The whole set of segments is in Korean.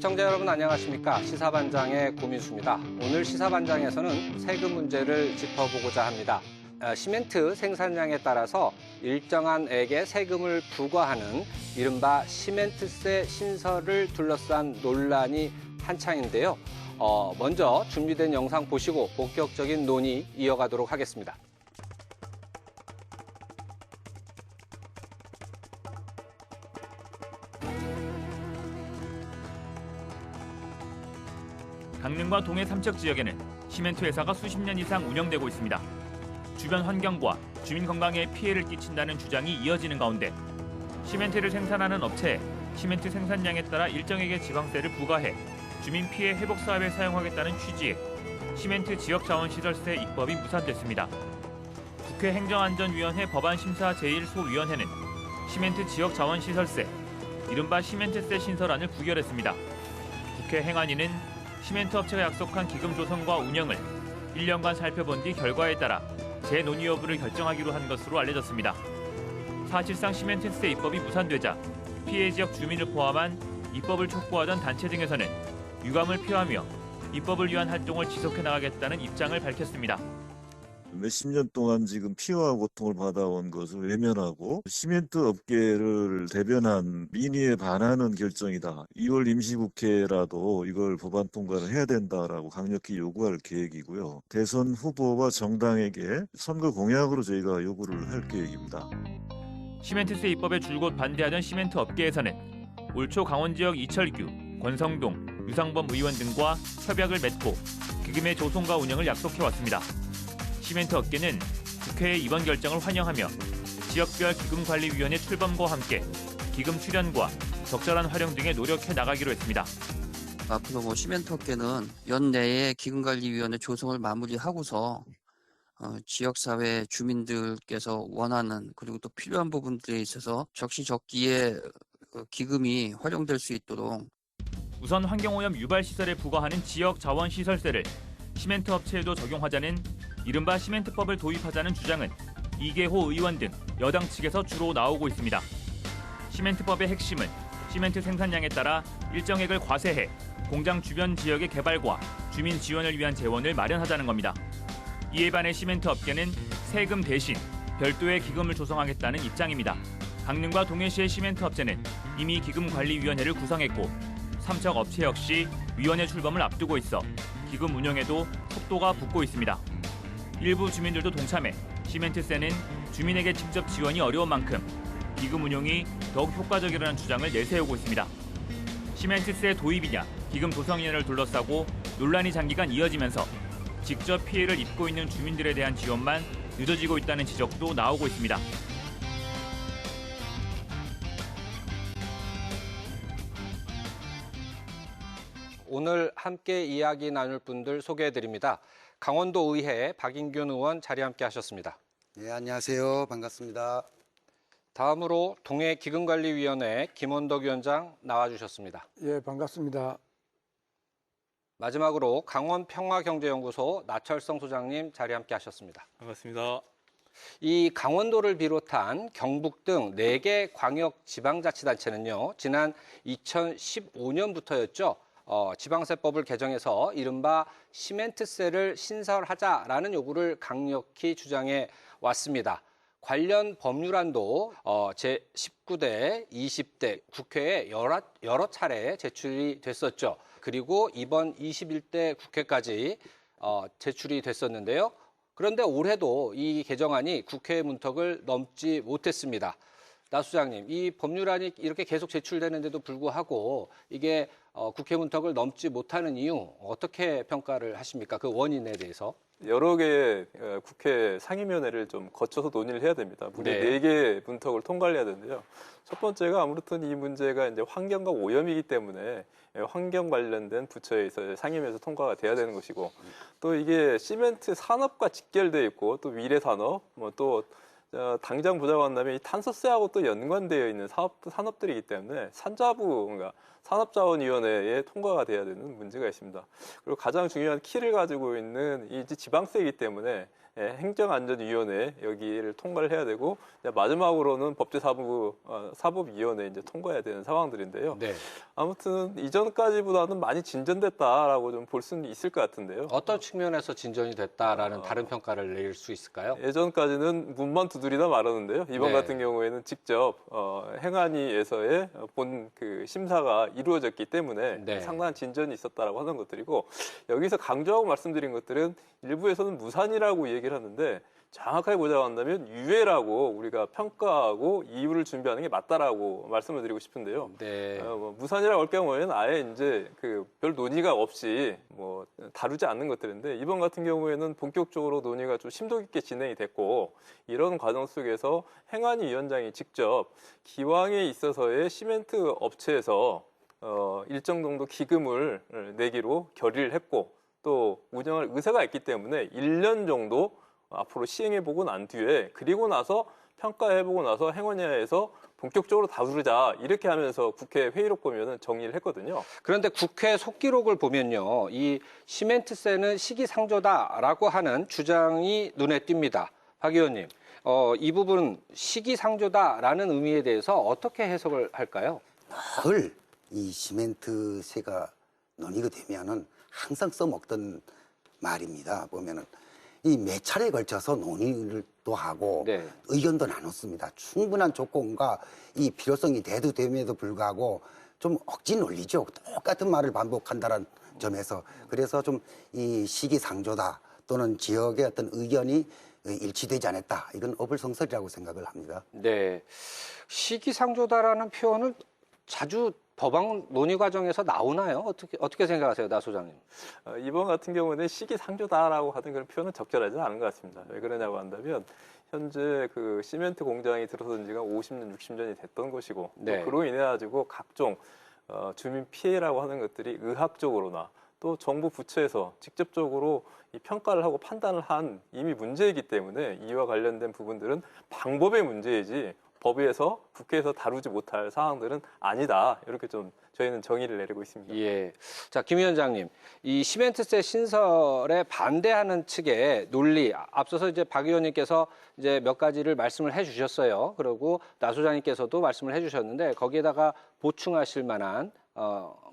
시청자 여러분 안녕하십니까? 시사반장의 고민수입니다. 오늘 시사반장에서는 세금 문제를 짚어보고자 합니다. 시멘트 생산량에 따라서 일정한 액의 세금을 부과하는 이른바 시멘트세 신설을 둘러싼 논란이 한창인데요. 먼저 준비된 영상 보시고 본격적인 논의 이어가도록 하겠습니다. 강릉과 동해 삼척 지역에는 시멘트 회사가 수십 년 이상 운영되고 있습니다. 주변 환경과 주민 건강에 피해를 끼친다는 주장이 이어지는 가운데 시멘트를 생산하는 업체에 시멘트 생산량에 따라 일정액의 지방세를 부과해 주민 피해 회복 사업에 사용하겠다는 취지의 시멘트 지역자원시설세 입법이 무산됐습니다. 국회 행정안전위원회 법안심사 제1소위원회는 시멘트 지역자원시설세, 이른바 시멘트세 신설안을 부결했습니다. 국회 행안위는 시멘트 업체가 약속한 기금 조성과 운영을 1년간 살펴본 뒤 결과에 따라 재논의 여부를 결정하기로 한 것으로 알려졌습니다. 사실상 시멘트세 입법이 무산되자 피해 지역 주민을 포함한 입법을 촉구하던 단체 등에서는 유감을 표하며 입법을 위한 활동을 지속해 나가겠다는 입장을 밝혔습니다. 몇십 년 동안 지금 피해와 고통을 받아온 것을 외면하고 시멘트 업계를 대변한 민의에 반하는 결정이다. 2월 임시국회라도 이걸 법안 통과를 해야 된다라고 강력히 요구할 계획이고요. 대선 후보와 정당에게 선거 공약으로 저희가 요구를 할 계획입니다. 시멘트세 입법에 줄곧 반대하던 시멘트 업계에서는 올 초 강원 지역 이철규, 권성동, 유상범 의원 등과 협약을 맺고 기금의 조성과 운영을 약속해왔습니다. 시멘트 업계는 국회의 이번 결정을 환영하며 지역별 기금관리위원회 출범과 함께 기금 출연과 적절한 활용 등에 노력해 나가기로 했습니다. 앞으로 시멘트 업계는 연내에 기금관리위원회 조성을 마무리하고서 지역사회 주민들께서 원하는 그리고 또 필요한 부분들에 있어서 적시적기에 기금이 활용될 수 있도록 우선 환경오염 유발 시설에 부과하는 지역자원시설세를 시멘트 업체에도 적용하자는 이른바 시멘트법을 도입하자는 주장은 이계호 의원 등 여당 측에서 주로 나오고 있습니다. 시멘트법의 핵심은 시멘트 생산량에 따라 일정액을 과세해 공장 주변 지역의 개발과 주민 지원을 위한 재원을 마련하자는 겁니다. 이에 반해 시멘트 업계는 세금 대신 별도의 기금을 조성하겠다는 입장입니다. 강릉과 동해시의 시멘트 업체는 이미 기금관리위원회를 구성했고 삼척 업체 역시 위원회 출범을 앞두고 있어 기금 운영에도 속도가 붙고 있습니다. 일부 주민들도 동참해 시멘트세는 주민에게 직접 지원이 어려운 만큼 기금 운용이 더욱 효과적이라는 주장을 내세우고 있습니다. 시멘트세 도입이냐 기금 조성이냐를 둘러싸고 논란이 장기간 이어지면서 직접 피해를 입고 있는 주민들에 대한 지원만 늦어지고 있다는 지적도 나오고 있습니다. 오늘 함께 이야기 나눌 분들 소개해드립니다. 강원도 의회 박인균 의원 자리 함께 하셨습니다. 네, 안녕하세요. 반갑습니다. 다음으로 동해기금관리위원회 김원덕 위원장 나와주셨습니다. 예, 반갑습니다. 마지막으로 강원평화경제연구소 나철성 소장님 자리 함께 하셨습니다. 반갑습니다. 이 강원도를 비롯한 경북 등 4개 광역지방자치단체는요, 지난 2015년부터였죠. 지방세법을 개정해서 이른바 시멘트세를 신설하자라는 요구를 강력히 주장해 왔습니다. 관련 법률안도 제19대, 20대 국회에 여러 차례 제출이 됐었죠. 그리고 이번 21대 국회까지 제출이 됐었는데요. 그런데 올해도 이 개정안이 국회 문턱을 넘지 못했습니다. 나 소장님, 이 법률안이 이렇게 계속 제출되는데도 불구하고 이게 국회 문턱을 넘지 못하는 이유 어떻게 평가를 하십니까? 그 원인에 대해서. 여러 개의 국회 상임위원회를 좀 거쳐서 논의를 해야 됩니다. 무려 네. 4개의 문턱을 통과를 해야 되는데요. 첫 번째가 아무튼 이 문제가 이제 환경과 오염이기 때문에 환경 관련된 부처에서 상임위에서 통과가 돼야 되는 것이고, 또 이게 시멘트 산업과 직결돼 있고 또 미래 산업, 또 당장 보자고 한다면 이 탄소세하고 또 연관되어 있는 산업들이기 때문에 산자부, 그러니까 산업자원위원회에 통과가 돼야 되는 문제가 있습니다. 그리고 가장 중요한 키를 가지고 있는 이 지방세이기 때문에 행정안전위원회 여기를 통과를 해야 되고 이제 마지막으로는 사법위원회 이제 통과해야 되는 상황들인데요. 네. 아무튼 이전까지보다는 많이 진전됐다라고 좀 볼 수는 있을 것 같은데요. 어떤 측면에서 진전이 됐다라는 다른 평가를 내릴 수 있을까요? 예전까지는 문만 두드리다 말았는데요. 이번 네. 같은 경우에는 직접 행안위에서의 본 그 심사가 이루어졌기 때문에 네. 상당한 진전이 있었다라고 하는 것들이고 여기서 강조하고 말씀드린 것들은 일부에서는 무산이라고 얘기를 하는데 정확하게 보자고 한다면 유예라고 우리가 평가하고 이유를 준비하는 게 맞다라고 말씀을 드리고 싶은데요. 네. 무산이라고 할 경우에는 아예 이제 그 별 논의가 없이 뭐 다루지 않는 것들인데 이번 같은 경우에는 본격적으로 논의가 좀 심도 깊게 진행이 됐고 이런 과정 속에서 행안위 위원장이 직접 기왕에 있어서의 시멘트 업체에서 일정 정도 기금을 내기로 결의를 했고 또 운영할 의사가 있기 때문에 1년 정도 앞으로 시행해보고 난 뒤에 그리고 나서 평가해보고 나서 행원위에서 본격적으로 다루자 이렇게 하면서 국회 회의록 보면은 정리를 했거든요. 그런데 국회 속기록을 보면요. 이 시멘트세는 시기상조다라고 하는 주장이 눈에 띕니다. 박 의원님, 이 부분 시기상조다라는 의미에 대해서 어떻게 해석을 할까요? 늘 이 시멘트세가 논의가 되면은 항상 써먹던 말입니다. 보면은 이 몇 차례에 걸쳐서 논의를 또 하고 네. 의견도 나눴습니다. 충분한 조건과 이 필요성이 대두됨에도 불구하고 좀 억지 논리죠. 똑같은 말을 반복한다는 점에서 그래서 좀 이 시기상조다 또는 지역의 어떤 의견이 일치되지 않았다. 이건 어불성설이라고 생각을 합니다. 네. 시기상조다라는 표현은 자주 법안 논의 과정에서 나오나요? 어떻게 생각하세요, 나 소장님? 이번 같은 경우는 시기상조다라고 하는 그런 표현은 적절하지 않은 것 같습니다. 왜 그러냐고 한다면 현재 그 시멘트 공장이 들어선 지가 50년, 60년이 됐던 것이고 네. 또 그로 인해 가지고 각종 주민 피해라고 하는 것들이 의학적으로나 또 정부 부처에서 직접적으로 이 평가를 하고 판단을 한 이미 문제이기 때문에 이와 관련된 부분들은 방법의 문제이지 법에서 국회에서 다루지 못할 사항들은 아니다. 이렇게 좀 저희는 정의를 내리고 있습니다. 예. 자, 김 위원장님, 이 시멘트세 신설에 반대하는 측의 논리, 앞서서 이제 박 의원님께서 이제 몇 가지를 말씀을 해주셨어요. 그리고 나 소장님께서도 말씀을 해주셨는데 거기에다가 보충하실 만한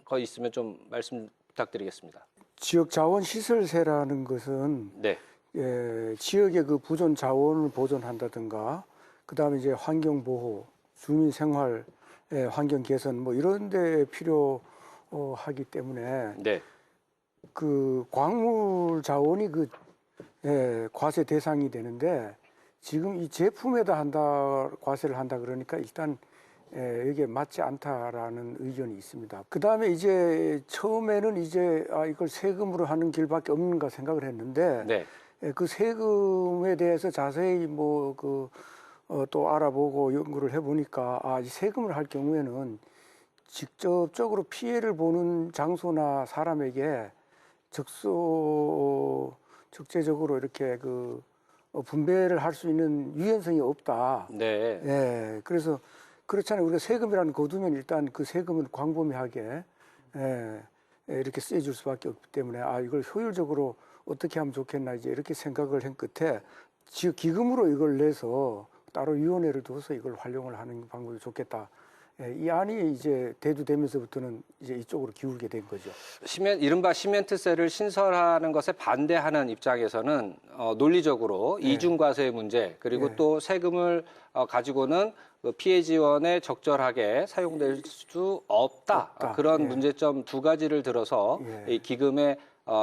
거 있으면 좀 말씀 부탁드리겠습니다. 지역 자원 시설세라는 것은 네. 지역의 그 부존 자원을 보존한다든가 그다음에 이제 환경 보호, 주민 생활 환경 개선 뭐 이런 데 필요하기 때문에 네. 그 광물 자원이 그 과세 대상이 되는데 지금 이 제품에다 과세를 한다 그러니까 일단 이게 맞지 않다라는 의견이 있습니다. 그다음에 이제 처음에는 이제 이걸 세금으로 하는 길밖에 없는가 생각을 했는데 네. 그 세금에 대해서 자세히 또 알아보고 연구를 해보니까 이 세금을 할 경우에는 직접적으로 피해를 보는 장소나 사람에게 적재적으로 이렇게 분배를 할 수 있는 유연성이 없다. 네. 예, 그래서 그렇잖아요. 우리가 세금이라는 거 두면 일단 그 세금은 광범위하게 이렇게 쓰여줄 수밖에 없기 때문에 이걸 효율적으로 어떻게 하면 좋겠나 이제 이렇게 생각을 한 끝에 지역 기금으로 이걸 내서 따로 위원회를 둬서 이걸 활용을 하는 방법이 좋겠다. 이 안이 이제 대두되면서부터는 이제 이쪽으로 기울게 된 거죠. 이른바 시멘트세를 신설하는 것에 반대하는 입장에서는 논리적으로 이중과세의 문제 그리고 또 세금을 가지고는 그 피해 지원에 적절하게 사용될 수 없다. 그런 문제점 두 가지를 들어서 이 기금의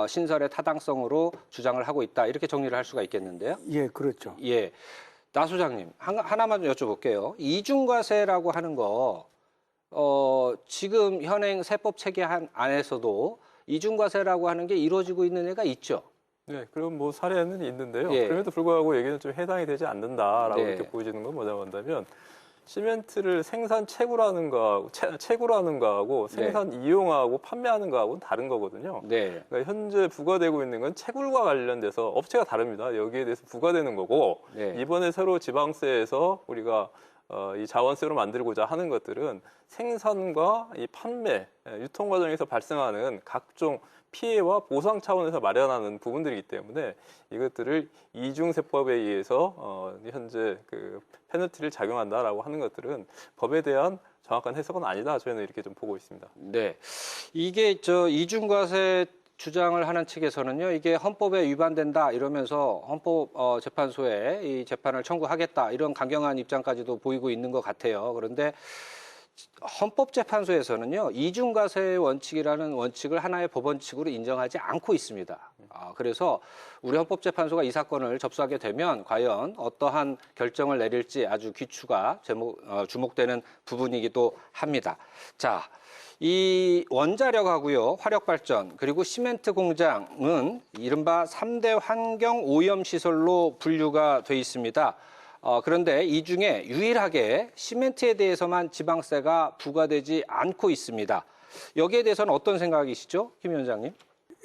신설의 타당성으로 주장을 하고 있다. 이렇게 정리를 할 수가 있겠는데요. 예, 그렇죠. 예. 나 소장님, 하나만 여쭤볼게요. 이중과세라고 하는 거, 지금 현행 세법 체계 안에서도 이중과세라고 하는 게 이루어지고 있는 애가 있죠. 네, 그럼 뭐 사례는 있는데요. 예. 그럼에도 불구하고 여기는 좀 해당이 되지 않는다라고 네. 이렇게 보여지는 건 뭐냐고 한다면 시멘트를 생산 채굴하는 거하고 생산 이용하고 판매하는 거하고는 다른 거거든요. 네. 그러니까 현재 부과되고 있는 건 채굴과 관련돼서 업체가 다릅니다. 여기에 대해서 부과되는 거고 네. 이번에 새로 지방세에서 우리가 이 자원세로 만들고자 하는 것들은 생산과 이 판매, 유통 과정에서 발생하는 각종 피해와 보상 차원에서 마련하는 부분들이기 때문에 이것들을 이중세법에 의해서 현재 그 페널티를 작용한다라고 하는 것들은 법에 대한 정확한 해석은 아니다. 저희는 이렇게 좀 보고 있습니다. 네, 이게 이중과세 주장을 하는 측에서는요, 이게 헌법에 위반된다 이러면서 헌법재판소에 이 재판을 청구하겠다 이런 강경한 입장까지도 보이고 있는 것 같아요. 그런데 헌법재판소에서는요, 이중과세 원칙이라는 원칙을 하나의 법원칙으로 인정하지 않고 있습니다. 그래서 우리 헌법재판소가 이 사건을 접수하게 되면 과연 어떠한 결정을 내릴지 아주 귀추가 주목되는 부분이기도 합니다. 자, 이 원자력하고요, 화력발전, 그리고 시멘트 공장은 이른바 3대 환경 오염 시설로 분류가 돼 있습니다. 그런데 이 중에 유일하게 시멘트에 대해서만 지방세가 부과되지 않고 있습니다. 여기에 대해서는 어떤 생각이시죠, 김 위원장님?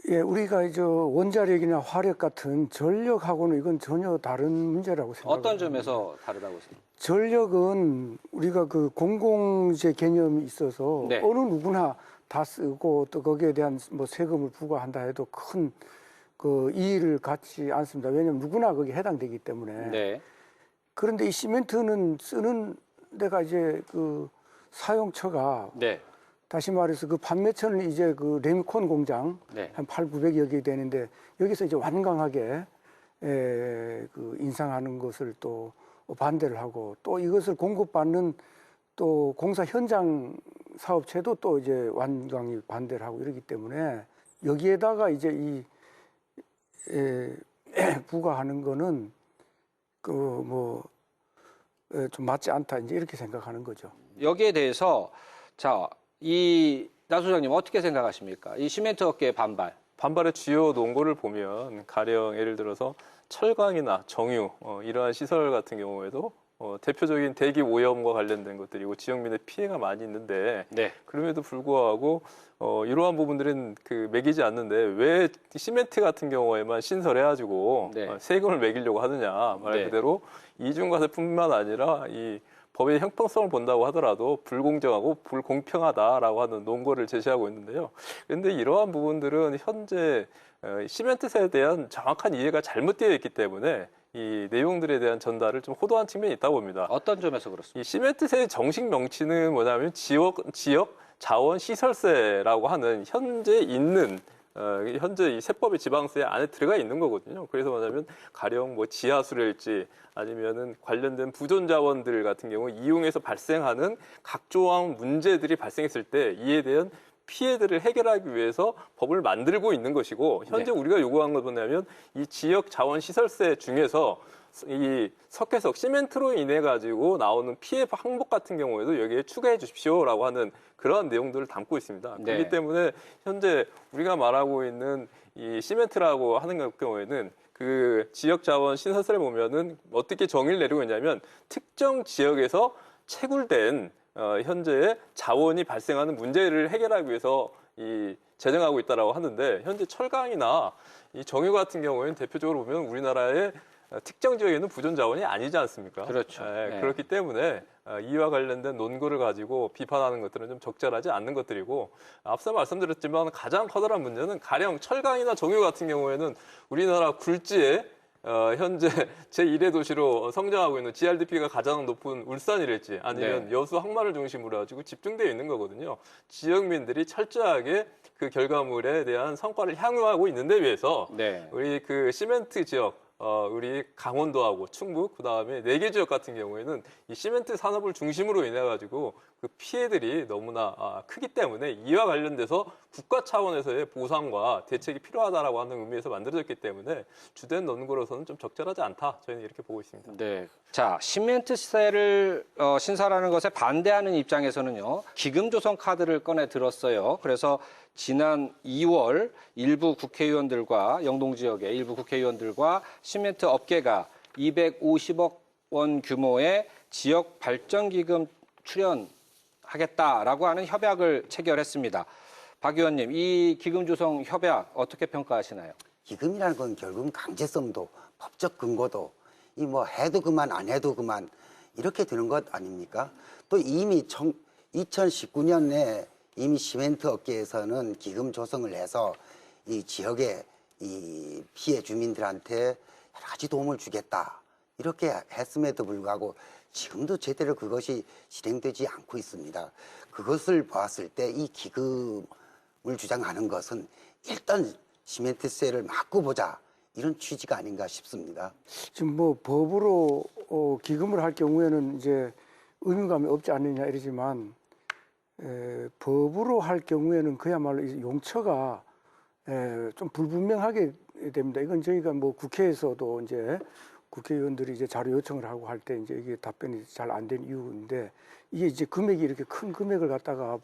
예, 우리가 원자력이나 화력 같은 전력하고는 이건 전혀 다른 문제라고 생각합니다. 어떤 점에서 다르다고 생각하세요? 전력은 우리가 그 공공재 개념이 있어서 네. 어느 누구나 다 쓰고 또 거기에 대한 뭐 세금을 부과한다 해도 큰 그 이의를 갖지 않습니다. 왜냐하면 누구나 거기에 해당되기 때문에. 네. 그런데 이 시멘트는 쓰는 데가 이제 그 사용처가 네. 다시 말해서 그 판매처는 이제 그 레미콘 공장 네. 한 800~900여 개 되는데 여기서 이제 완강하게 그 인상하는 것을 또 반대를 하고 또 이것을 공급받는 또 공사 현장 사업체도 또 이제 완강히 반대를 하고 이러기 때문에 여기에다가 이제 이 부과하는 거는 그 좀 맞지 않다 이제 이렇게 생각하는 거죠. 여기에 대해서 나 소장님 어떻게 생각하십니까? 이 시멘트 업계의 반발. 반발의 주요 논거를 보면 가령 예를 들어서 철강이나 정유 이러한 시설 같은 경우에도 대표적인 대기 오염과 관련된 것들이고 지역민의 피해가 많이 있는데 네. 그럼에도 불구하고 이러한 부분들은 그 매기지 않는데 왜 시멘트 같은 경우에만 신설해가지고 네. 세금을 매기려고 하느냐 말 네. 그대로 이중과세뿐만 아니라 이 법의 형평성을 본다고 하더라도 불공정하고 불공평하다라고 하는 논거를 제시하고 있는데요. 그런데 이러한 부분들은 현재 시멘트세에 대한 정확한 이해가 잘못되어 있기 때문에 이 내용들에 대한 전달을 좀 호도한 측면이 있다고 봅니다. 어떤 점에서 그렇습니까? 이 시멘트세의 정식 명칭은 뭐냐면 지역 자원 시설세라고 하는 현재 있는 현재 이 세법의 지방세 안에 들어가 있는 거거든요. 그래서 뭐냐면 가령 뭐 지하수랄지 아니면은 관련된 부존 자원들 같은 경우 이용해서 발생하는 각조한 문제들이 발생했을 때 이에 대한 피해들을 해결하기 위해서 법을 만들고 있는 것이고 현재 우리가 요구한 건 뭐냐면 이 지역 자원 시설세 중에서 이 석회석 시멘트로 인해 가지고 나오는 피해 항목 같은 경우에도 여기에 추가해 주십시오라고 하는 그러한 내용들을 담고 있습니다. 네. 그렇기 때문에 현재 우리가 말하고 있는 이 시멘트라고 하는 경우에는 그 지역 자원 신설세를 보면은 어떻게 정의를 내리고 있냐면 특정 지역에서 채굴된 현재의 자원이 발생하는 문제를 해결하기 위해서 이 제정하고 있다라고 하는데 현재 철강이나 이 정유 같은 경우에는 대표적으로 보면 우리나라의 특정 지역에는 부존 자원이 아니지 않습니까? 그렇죠. 네, 네. 그렇기 때문에 이와 관련된 논거를 가지고 비판하는 것들은 좀 적절하지 않는 것들이고 앞서 말씀드렸지만 가장 커다란 문제는 가령 철강이나 정유 같은 경우에는 우리나라 굴지에 현재 제1의 도시로 성장하고 있는 GRDP가 가장 높은 울산이랄지 아니면 네. 여수 항만을 중심으로 가지고 집중되어 있는 거거든요. 지역민들이 철저하게 그 결과물에 대한 성과를 향유하고 있는 데 비해서 네. 우리 그 시멘트 지역 우리 강원도하고 충북 그다음에 4개 지역 같은 경우에는 이 시멘트 산업을 중심으로 인해 가지고 그 피해들이 너무나 크기 때문에 이와 관련돼서 국가 차원에서의 보상과 대책이 필요하다라고 하는 의미에서 만들어졌기 때문에 주된 논거로서는 좀 적절하지 않다. 저희는 이렇게 보고 있습니다. 네. 자, 시멘트세를 신설하는 것에 반대하는 입장에서는요, 기금조성 카드를 꺼내 들었어요. 그래서 지난 2월 일부 국회의원들과 영동 지역의 일부 국회의원들과 시멘트 업계가 250억 원 규모의 지역 발전기금 출연하겠다라고 하는 협약을 체결했습니다. 박 의원님, 이 기금 조성 협약 어떻게 평가하시나요? 기금이라는 건 결국은 강제성도 법적 근거도 이 뭐 해도 그만 안 해도 그만 이렇게 되는 것 아닙니까? 또 이미 2019년에 이미 시멘트 업계에서는 기금 조성을 해서 이 지역의 이 피해 주민들한테 여러 가지 도움을 주겠다 이렇게 했음에도 불구하고 지금도 제대로 그것이 실행되지 않고 있습니다. 그것을 보았을 때 이 기금을 주장하는 것은 일단 시멘트세를 막고 보자 이런 취지가 아닌가 싶습니다. 지금 뭐 법으로 기금을 할 경우에는 이제 의무감이 없지 않느냐 이러지만 법으로 할 경우에는 그야말로 이 용처가 좀 불분명하게 됩니다. 이건 저희가 뭐 국회에서도 이제 국회의원들이 이제 자료 요청을 하고 할 때 이제 이게 답변이 잘 안 된 이유인데 이게 이제 금액이 이렇게 큰 금액을 갖다가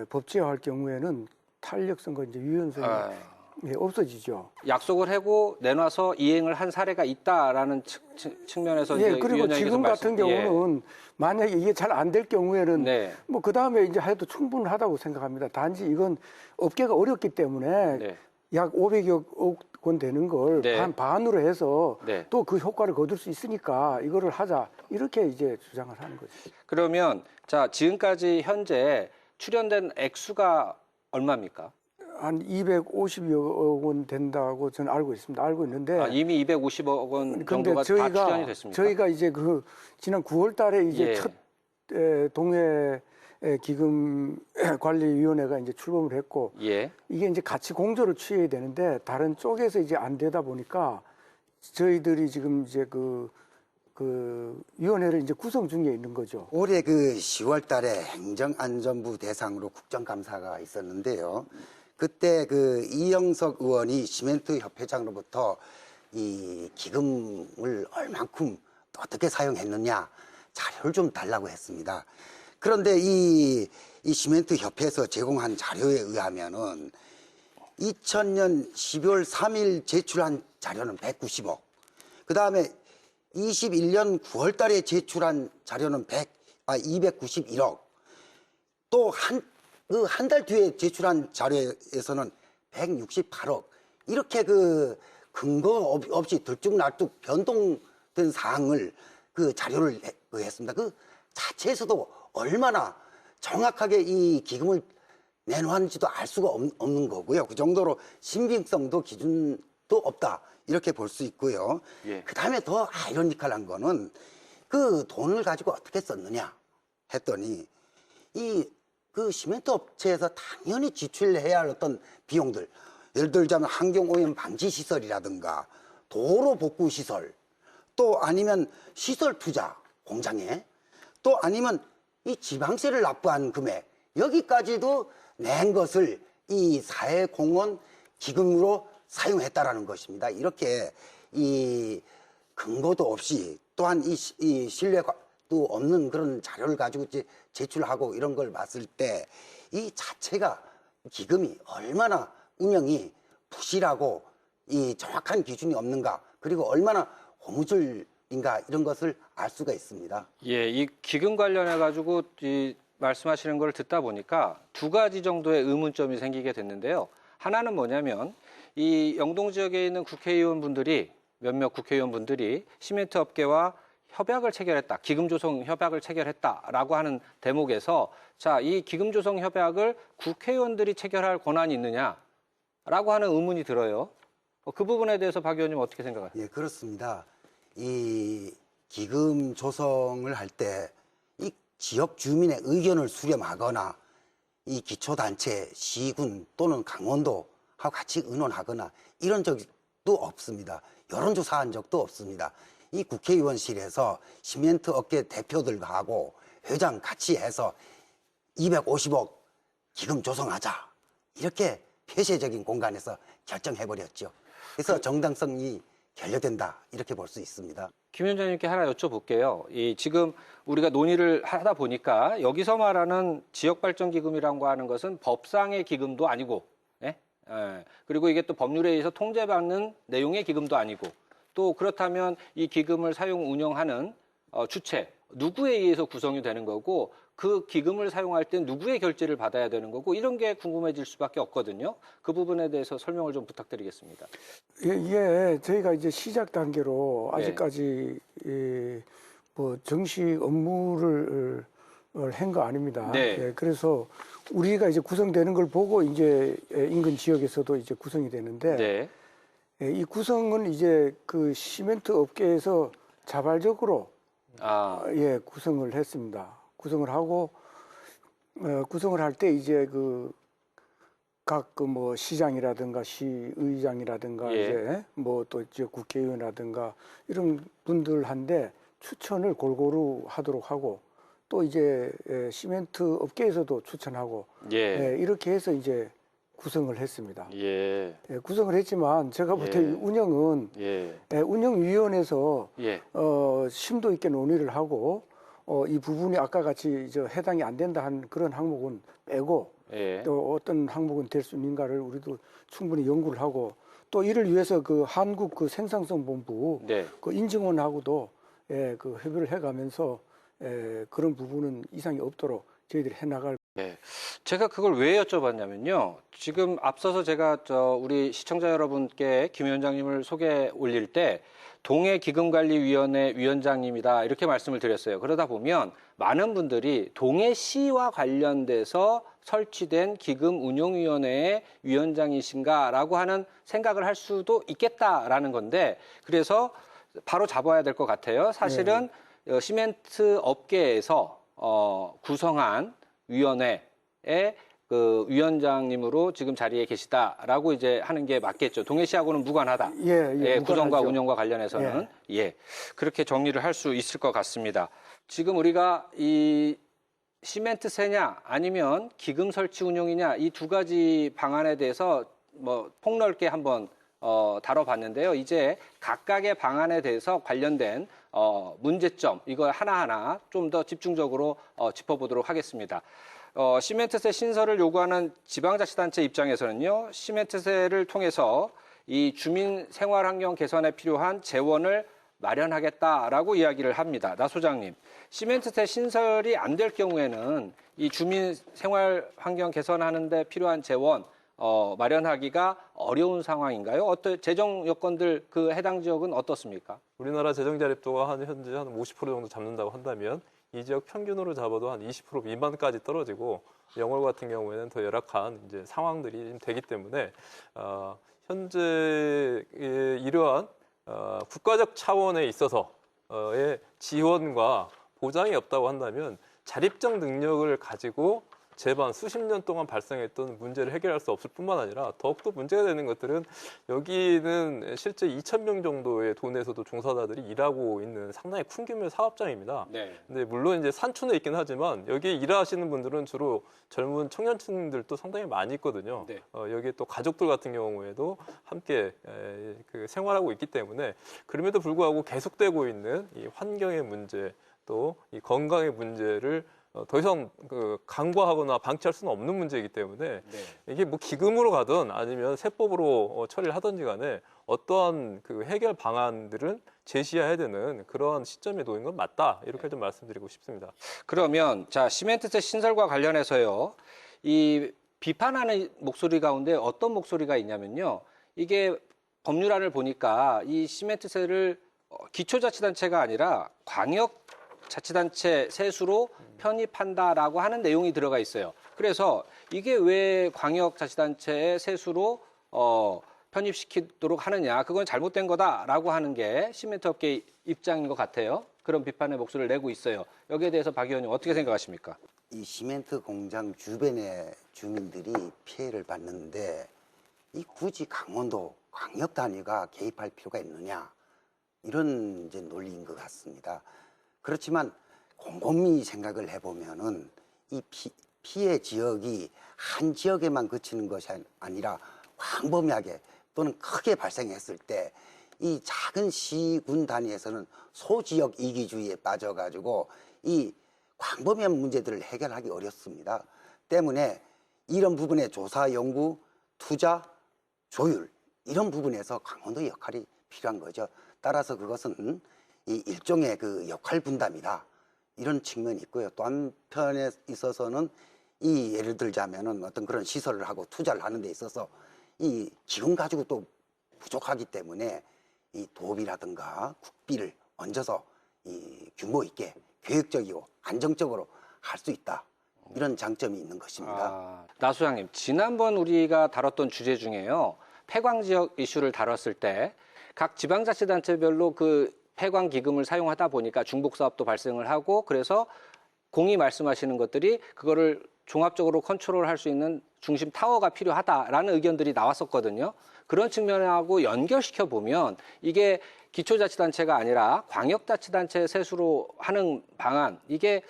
법제화할 경우에는 탄력성과 이제 유연성이 없어지죠. 약속을 하고 내놔서 이행을 한 사례가 있다라는 측면에서 예, 이제 그리고 위원장님께서 지금 같은 경우는 만약에 이게 잘 안 될 경우에는 네. 뭐 그 다음에 이제 해도 충분하다고 생각합니다. 단지 이건 업계가 어렵기 때문에 네. 약 500억 원 되는 걸 네. 반으로 해서 네. 또 그 효과를 거둘 수 있으니까 이거를 하자 이렇게 이제 주장을 하는 거죠. 그러면 자 지금까지 현재 출연된 액수가 얼마입니까? 한 250여 원 된다고 저는 알고 있습니다. 알고 있는데 이미 250억 원 근데 정도가 다 출연이 됐습니까? 저희가 이제 그 지난 9월 달에 이제 예. 첫 동해 기금 관리위원회가 이제 출범을 했고 예. 이게 이제 같이 공조를 취해야 되는데 다른 쪽에서 이제 안 되다 보니까 저희들이 지금 이제 그 위원회를 이제 구성 중에 있는 거죠. 올해 그 10월 달에 행정안전부 대상으로 국정감사가 있었는데요. 그때 그 이영석 의원이 시멘트 협회장으로부터 이 기금을 얼만큼 어떻게 사용했느냐 자료를 좀 달라고 했습니다. 그런데 이 시멘트 협회에서 제공한 자료에 의하면은 2000년 12월 3일 제출한 자료는 190억. 그 다음에 21년 9월 달에 제출한 자료는 291억. 또 한 달 뒤에 제출한 자료에서는 168억. 이렇게 그 근거 없이 들쭉날쭉 변동된 사항을 그 자료를 했습니다. 그 자체에서도 얼마나 정확하게 이 기금을 내놓았는지도 알 수가 없는 거고요. 그 정도로 신빙성도 기준도 없다. 이렇게 볼 수 있고요. 예. 그 다음에 더 아이러니컬한 거는 그 돈을 가지고 어떻게 썼느냐 했더니 그 시멘트 업체에서 당연히 지출해야 할 어떤 비용들, 예를 들자면 환경오염 방지 시설이라든가 도로 복구 시설, 또 아니면 시설 투자 공장에, 또 아니면 이 지방세를 납부한 금액, 여기까지도 낸 것을 이 사회공헌 기금으로 사용했다라는 것입니다. 이렇게 이 근거도 없이 또한 이 신뢰도 없는 그런 자료를 가지고 제출하고 이런 걸 봤을 때 이 자체가 기금이 얼마나 운영이 부실하고 이 정확한 기준이 없는가, 그리고 얼마나 고무줄인가 이런 것을 알 수가 있습니다. 예, 이 기금 관련해 가지고 이 말씀하시는 걸 듣다 보니까 두 가지 정도의 의문점이 생기게 됐는데요. 하나는 뭐냐면 이 영동 지역에 있는 몇몇 국회의원분들이 시멘트 업계와 협약을 체결했다, 기금 조성 협약을 체결했다라고 하는 대목에서 자, 이 기금 조성 협약을 국회의원들이 체결할 권한이 있느냐라고 하는 의문이 들어요. 그 부분에 대해서 박 의원님 어떻게 생각하세요? 예, 그렇습니다. 이 기금 조성을 할 때 이 지역 주민의 의견을 수렴하거나 이 기초단체, 시군 또는 강원도하고 같이 의논하거나 이런 적도 없습니다. 여론조사한 적도 없습니다. 이 국회의원실에서 시멘트 업계 대표들하고 회장 같이 해서 250억 기금 조성하자, 이렇게 폐쇄적인 공간에서 결정해버렸죠. 그래서 정당성이 결여된다, 이렇게 볼 수 있습니다. 김 위원장님께 하나 여쭤볼게요. 지금 우리가 논의를 하다 보니까 여기서 말하는 지역발전기금이라고 하는 것은 법상의 기금도 아니고, 그리고 이게 또 법률에 의해서 통제받는 내용의 기금도 아니고, 또 그렇다면 이 기금을 사용 운영하는 주체, 누구에 의해서 구성이 되는 거고, 그 기금을 사용할 때 누구의 결제를 받아야 되는 거고, 이런 게 궁금해질 수밖에 없거든요. 그 부분에 대해서 설명을 좀 부탁드리겠습니다. 이게 저희가 이제 시작 단계로 네. 아직까지 뭐 정식 업무를 한 거 아닙니다. 네. 예, 그래서 우리가 이제 구성되는 걸 보고 이제 인근 지역에서도 이제 구성이 되는데 네. 예, 이 구성은 이제 그 시멘트 업계에서 자발적으로 예, 구성을 했습니다. 구성을 하고 구성을 할 때 이제 그 각 그 뭐 시장이라든가 시의장이라든가 예. 이제 뭐 또 이제 국회의원이라든가 이런 분들한테 추천을 골고루 하도록 하고 또 이제 시멘트 업계에서도 추천하고 예. 이렇게 해서 이제 구성을 했습니다. 예. 구성을 했지만 제가 볼 때 예. 운영은 예. 운영위원회에서 예. 심도 있게 논의를 하고 이 부분이 아까 같이 해당이 안 된다 한 그런 항목은 빼고 예. 또 어떤 항목은 될 수 있는가를 우리도 충분히 연구를 하고 또 이를 위해서 그 한국 그 생산성 본부 네. 그 인증원하고도 그 협의를 해가면서 그런 부분은 이상이 없도록 저희들이 해나갈. 네. 제가 그걸 왜 여쭤봤냐면요. 지금 앞서서 제가 우리 시청자 여러분께 김 위원장님을 소개 올릴 때 동해기금관리위원회 위원장님이다 이렇게 말씀을 드렸어요. 그러다 보면 많은 분들이 동해시와 관련돼서 설치된 기금운용위원회의 위원장이신가라고 하는 생각을 할 수도 있겠다라는 건데 그래서 바로 잡아야 될 것 같아요. 사실은 시멘트 업계에서 구성한 위원회의 그 위원장님으로 지금 자리에 계시다라고 이제 하는 게 맞겠죠. 동해시하고는 무관하다. 예, 구성과 무관하죠. 운영과 관련해서는 그렇게 정리를 할 수 있을 것 같습니다. 지금 우리가 이 시멘트세냐 아니면 기금 설치 운용이냐 이 두 가지 방안에 대해서 뭐 폭넓게 한번 다뤄봤는데요. 이제 각각의 방안에 대해서 관련된 문제점 이걸 하나하나 좀 더 집중적으로 짚어보도록 하겠습니다. 시멘트세 신설을 요구하는 지방자치단체 입장에서는요. 시멘트세를 통해서 이 주민 생활 환경 개선에 필요한 재원을 마련하겠다라고 이야기를 합니다. 나 소장님, 시멘트세 신설이 안 될 경우에는 이 주민 생활 환경 개선하는 데 필요한 재원 마련하기가 어려운 상황인가요? 어떤 재정 여건들 그 해당 지역은 어떻습니까? 우리나라 재정 자립도가 현재 한 50% 정도 잡는다고 한다면 이 지역 평균으로 잡아도 한 20% 미만까지 떨어지고 영월 같은 경우에는 더 열악한 이제 상황들이 좀 되기 때문에 현재 이러한 국가적 차원에 있어서의 지원과 보장이 없다고 한다면 자립적 능력을 가지고 제반 수십 년 동안 발생했던 문제를 해결할 수 없을 뿐만 아니라 더욱더 문제가 되는 것들은 여기는 실제 2,000명 정도의 돈에서도 종사자들이 일하고 있는 상당히 큰 규모의 사업장입니다. 네. 근데 물론 이제 산촌에 있긴 하지만 여기에 일하시는 분들은 주로 젊은 청년층들도 상당히 많이 있거든요. 네. 여기에 또 가족들 같은 경우에도 함께 그 생활하고 있기 때문에 그럼에도 불구하고 계속되고 있는 이 환경의 문제 또 이 건강의 문제를 더 이상 그 간과하거나 방치할 수는 없는 문제이기 때문에 이게 뭐 기금으로 가든 아니면 세법으로 처리를 하든지 간에 어떠한 그 해결 방안들은 제시해야 되는 그런 시점에 놓인 건 맞다 이렇게 좀 말씀드리고 싶습니다. 그러면 자 시멘트세 신설과 관련해서요. 이 비판하는 목소리 가운데 어떤 목소리가 있냐면요. 이게 법률안을 보니까 이 시멘트세를 기초자치단체가 아니라 광역자치단체 세수로 편입한다라고 하는 내용이 들어가 있어요. 그래서 이게 왜 광역자치단체의 세수로 편입시키도록 하느냐, 그건 잘못된 거다라고 하는 게 시멘트업계 입장인 것 같아요. 그런 비판의 목소리를 내고 있어요. 여기에 대해서 박 의원님 어떻게 생각하십니까? 이 시멘트 공장 주변의 주민들이 피해를 받는데 이 굳이 강원도 광역 단위가 개입할 필요가 있느냐 이런 이제 논리인 것 같습니다. 그렇지만 곰곰이 생각을 해보면은 이 피해 지역이 한 지역에만 그치는 것이 아니라 광범위하게 또는 크게 발생했을 때 이 작은 시군 단위에서는 소지역 이기주의에 빠져가지고 이 광범위한 문제들을 해결하기 어렵습니다. 때문에 이런 부분의 조사, 연구, 투자, 조율 이런 부분에서 강원도의 역할이 필요한 거죠. 따라서 그것은 이 일종의 그 역할 분담이다. 이런 측면이 있고요. 또 한편에 있어서는 이 예를 들자면은 어떤 그런 시설을 하고 투자를 하는 데 있어서 이 기금 가지고 또 부족하기 때문에 이 도비라든가 국비를 얹어서 이 규모 있게 계획적이고 안정적으로 할 수 있다. 이런 장점이 있는 것입니다. 나 소장님, 지난번 우리가 다뤘던 주제 중에요. 폐광 지역 이슈를 다뤘을 때 각 지방자치단체별로 그 폐광 기금을 사용하다 보니까 중복 사업도 발생을 하고 그래서 공이 말씀하시는 것들이 그거를 종합적으로 컨트롤할 수 있는 중심 타워가 필요하다라는 의견들이 나왔었거든요. 그런 측면하고 연결시켜 보면 이게 기초자치단체가 아니라 광역자치단체 세수로 하는 방안 이게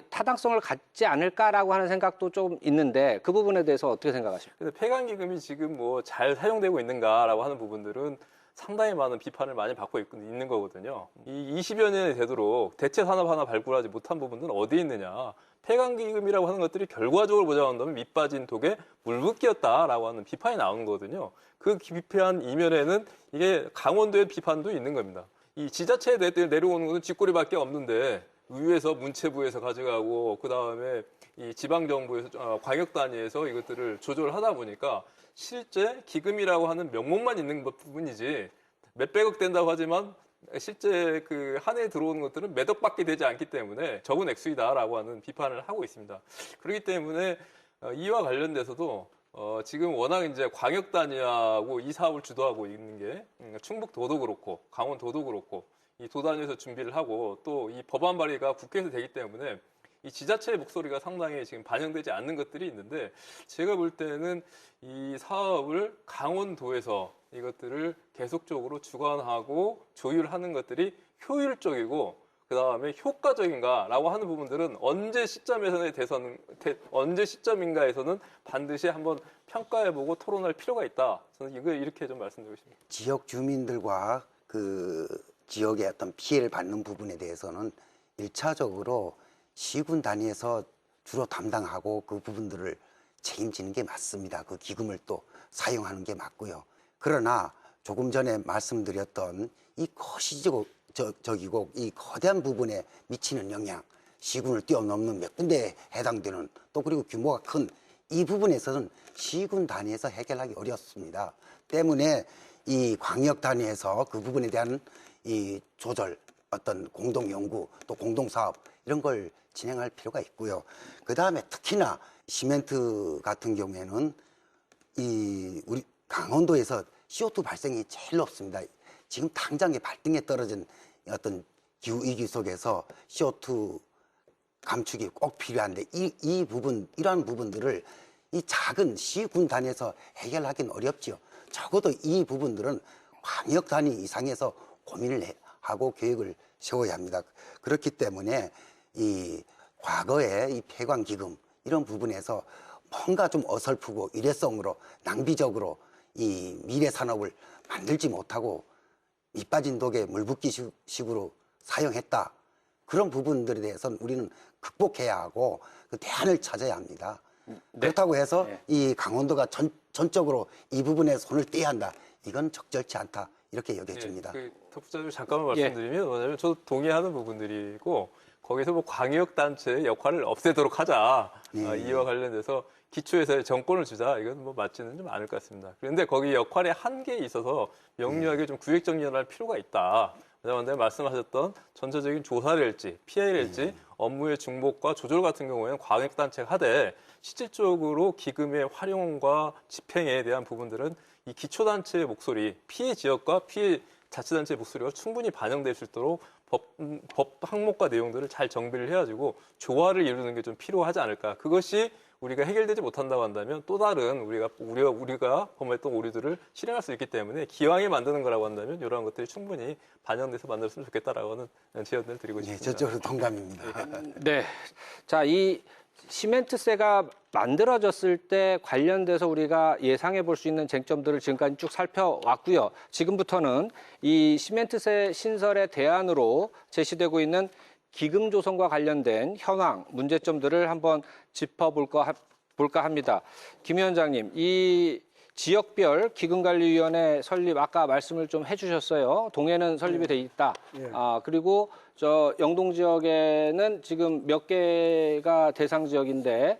타당성을 갖지 않을까라고 하는 생각도 좀 있는데 그 부분에 대해서 어떻게 생각하십니까? 근데 폐광기금이 지금 뭐 잘 사용되고 있는가라고 하는 부분들은 상당히 많은 비판을 많이 받고 있는 거거든요. 이 20여 년이 되도록 대체 산업 하나 발굴하지 못한 부분들은 어디에 있느냐. 폐광기금이라고 하는 것들이 결과적으로 보자한다면 밑빠진 독에 물붓기였다라고 하는 비판이 나오는 거거든요. 그 비판 이면에는 이게 강원도의 비판도 있는 겁니다. 이 지자체에 내려오는 것은 쥐꼬리밖에 없는데 위에서 문체부에서 가져가고 그다음에 이 지방정부에서 광역 단위에서 이것들을 조절하다 보니까 실제 기금이라고 하는 명목만 있는 부분이지 몇백억 된다고 하지만 실제 그 한 해에 들어오는 것들은 몇 억밖에 되지 않기 때문에 적은 액수이다라고 하는 비판을 하고 있습니다. 그렇기 때문에 이와 관련돼서도 지금 워낙 이제 광역 단위하고 이 사업을 주도하고 있는 게 충북도도 그렇고 강원도도 그렇고 이 도단위에서 준비를 하고 또 이 법안 발의가 국회에서 되기 때문에 이 지자체의 목소리가 상당히 지금 반영되지 않는 것들이 있는데 제가 볼 때는 이 사업을 강원도에서 이것들을 계속적으로 주관하고 조율하는 것들이 효율적이고 그다음에 효과적인가라고 하는 부분들은 언제 시점인가에서는 반드시 한번 평가해보고 토론할 필요가 있다. 저는 이거 이렇게 좀 말씀드리고 싶습니다. 지역 주민들과 그 지역의 어떤 피해를 받는 부분에 대해서는 1차적으로 시군 단위에서 주로 담당하고 그 부분들을 책임지는 게 맞습니다. 그 기금을 또 사용하는 게 맞고요. 그러나 조금 전에 말씀드렸던 이 거시적이고 이 거대한 부분에 미치는 영향, 시군을 뛰어넘는 몇 군데에 해당되는 또 그리고 규모가 큰 이 부분에서는 시군 단위에서 해결하기 어렵습니다. 때문에 이 광역 단위에서 그 부분에 대한 이 조절, 어떤 공동 연구 또 공동 사업 이런 걸 진행할 필요가 있고요. 그 다음에 특히나 시멘트 같은 경우에는 이 우리 강원도에서 CO2 발생이 제일 높습니다. 지금 당장에 발등에 떨어진 어떤 기후 위기 속에서 CO2 감축이 꼭 필요한데 이 부분 이러한 부분들을 이 작은 시군 단위에서 해결하기는 어렵죠. 적어도 이 부분들은 광역 단위 이상에서 고민을 하고 계획을 세워야 합니다. 그렇기 때문에 이 과거의 이 폐광 기금 이런 부분에서 뭔가 좀 어설프고 일회성으로 낭비적으로 이 미래 산업을 만들지 못하고 밑빠진 독에 물붓기 식으로 사용했다. 그런 부분들에 대해서는 우리는 극복해야 하고 그 대안을 찾아야 합니다. 그렇다고 해서 이 강원도가 전적으로 이 부분에 손을 떼야 한다. 이건 적절치 않다. 이렇게 여겨집니다. 덧붙여서 잠깐만 말씀드리면 뭐냐면 저도 동의하는 부분들이고 거기서 뭐 광역단체의 역할을 없애도록 하자. 이와 관련돼서 기초에서의 정권을 주자. 이건 뭐 맞지는 좀 않을 것 같습니다. 그런데 거기 역할의 한계에 있어서 명료하게 좀 구획 정리를 할 필요가 있다. 왜냐하면 말씀하셨던 전체적인 조사랄지 피해랄지 업무의 중복과 조절 같은 경우에는 광역단체가 하되 실질적으로 기금의 활용과 집행에 대한 부분들은 이 기초단체의 목소리, 피해 지역과 피해 자치단체의 목소리가 충분히 반영될 수 있도록 법 항목과 내용들을 잘 정비를 해가지고 조화를 이루는 게 좀 필요하지 않을까. 그것이 우리가 해결되지 못한다고 한다면 또 다른 우리가 범했던 오류들을 실행할 수 있기 때문에 기왕에 만드는 거라고 한다면 이러한 것들이 충분히 반영돼서 만들었으면 좋겠다라고 하는 제언을 드리고 싶습니다. 저쪽으로 동감입니다. 네. 자, 이 시멘트세가 만들어졌을 때 관련돼서 우리가 예상해 볼 수 있는 쟁점들을 지금까지 쭉 살펴왔고요. 지금부터는 이 시멘트세 신설의 대안으로 제시되고 있는 기금 조성과 관련된 현황, 문제점들을 한번 짚어볼까 합니다. 김 위원장님, 이 지역별 기금관리위원회 설립 아까 말씀을 좀 해주셨어요. 동해는 설립이 돼 있다. 그리고 저 영동 지역에는 지금 몇 개가 대상 지역인데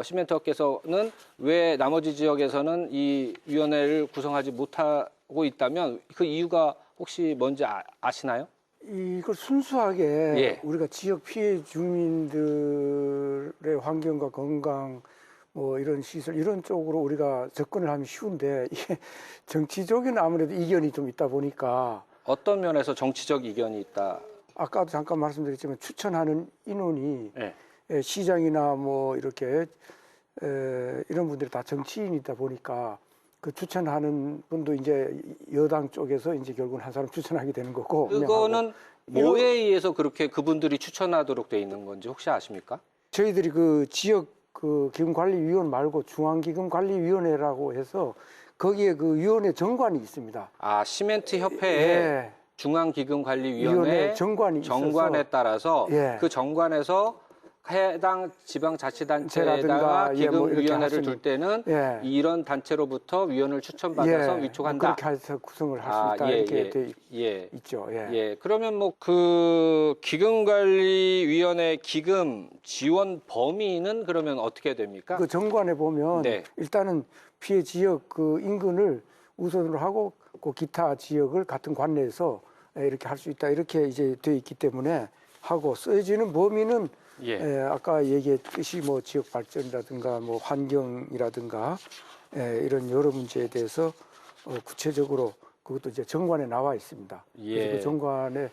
시멘트 업계에서는 왜 나머지 지역에서는 이 위원회를 구성하지 못하고 있다면 그 이유가 혹시 뭔지 아시나요? 이걸 순수하게 예. 우리가 지역 피해 주민들의 환경과 건강 뭐 이런 시설 이런 쪽으로 우리가 접근을 하면 쉬운데 이게 정치적인 아무래도 이견이 좀 있다 보니까 어떤 면에서 정치적 이견이 있다? 아까도 잠깐 말씀드렸지만 추천하는 인원이 예. 시장이나 뭐 이렇게 이런 분들이 다 정치인이다 보니까 그 추천하는 분도 이제 여당 쪽에서 이제 결국은 한 사람 추천하게 되는 거고. 그거는 이런- 뭐에 의해서 그렇게 그분들이 추천하도록 돼 있는 건지 혹시 아십니까? 저희들이 그 지역 그 기금관리위원 말고 중앙기금관리위원회라고 해서 거기에 그 위원회 정관이 있습니다. 아, 시멘트 협회에 예. 중앙기금관리위원회 정관이 정관에 있어서 따라서 예. 그 정관에서 해당 지방자치단체에다가 제라든가 예, 뭐 이렇게 기금위원회를 하시는- 둘 때는 예. 이런 단체로부터 위원을 추천받아서 예, 위촉한다. 그렇게 해서 구성을 할 수 아, 있다 예, 이렇게 예, 돼 예. 있죠. 예. 예, 그러면 뭐 그 기금관리위원회 기금 지원 범위는 그러면 어떻게 됩니까? 그 정관에 보면 네. 일단은 피해 지역 그 인근을 우선으로 하고 그 기타 지역을 같은 관내에서 이렇게 할 수 있다 이렇게 이제 돼 있기 때문에 하고 쓰여지는 범위는 예. 아까 얘기했듯이 뭐 지역 발전이라든가 뭐 환경이라든가 이런 여러 문제에 대해서 구체적으로 그것도 이제 정관에 나와 있습니다. 예. 그래서 그 정관에